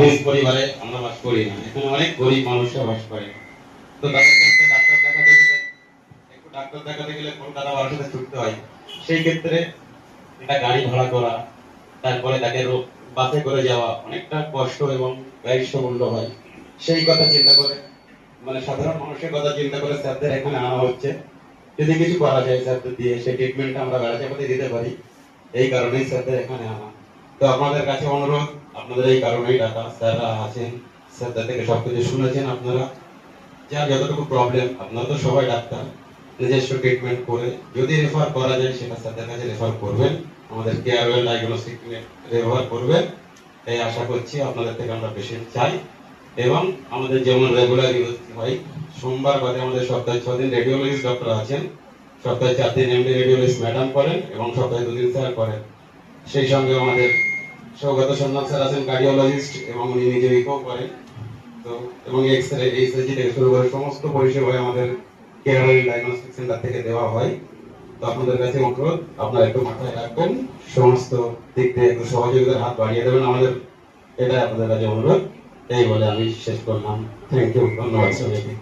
নিজ পরিবারে আমরা বাস করি না, এখানে অনেক গরিব মানুষরা বাস করে। তো তাদের ক্ষেত্রে ডাক্তার দেখাতে গেলে কলকাতা বারাসাতে ছুটতে হয়। সেই ক্ষেত্রে একটা গাড়ি ভাড়া করা, তারপরে তাকে বাসে করে যাওয়া অনেকটা কষ্ট এবং ব্যয়বহুল হয়। সেই কথা চিন্তা করে, মানে সাধারণ মানুষের কথা চিন্তা করে স্যারদের এখানে আনা হচ্ছে। যদি কিছু করা যায় স্যারদের দিয়ে, সেই ট্রিটমেন্টটা আমরা বারাসাতে দিতে পারি, এই কারণেই স্যারদের এখানে আনা। তো আপনাদের কাছে অনুরোধ, আপনাদের এই কারণেই ডাকা, স্যাররা আছেন, স্যারদের থেকে সবকিছু শুনেছেন আপনারা। যার যতটুকু প্রবলেম, আপনারা তো সবাই ডাক্তার, নিজস্ব ট্রিটমেন্ট করে যদি রেফার করা যায় সেটা স্যারদের কাছে রেফার করবেন, আমাদের কেয়ার ওয়েল ডায়াগনস্টিক রেফার করবেন। এই আশা করছি আপনাদের থেকে আমরা পেশেন্ট চাই। এবং আমাদের যেমন রেগুলার ইউজ হয়, সোমবার বাদে আমাদের সপ্তাহে 6 দিন রেডিওলজিস্ট ডক্টর আছেন, সপ্তাহে 4 দিন এমডি রেডিওলজিস্ট ম্যাডাম করেন এবং সপ্তাহে 2 দিন স্যার করেন। সেই সঙ্গে আমাদের সৌগত সন্ন্যাস স্যার আছেন কার্ডিওলজিস্ট এবং উনি নিজে ইকো করেন। তো এবং এক্সরে ইসিজি থেকে শুরু করে সমস্ত পরিষেবাই আমাদের কেয়ার ডায়াগনস্টিক সেন্টার থেকে দেওয়া হয়। তো আপনাদের কাছে অনুরোধ, আপনারা একটু মাথায় রাখবেন, সমস্ত দিক থেকে একটু সহযোগিতার হাত বাড়িয়ে দেবেন আমাদের, এটাই আপনাদের কাছে অনুরোধ। এই বলে আমি শেষ করলাম। থ্যাংক ইউ, ধন্যবাদ সবাইকে।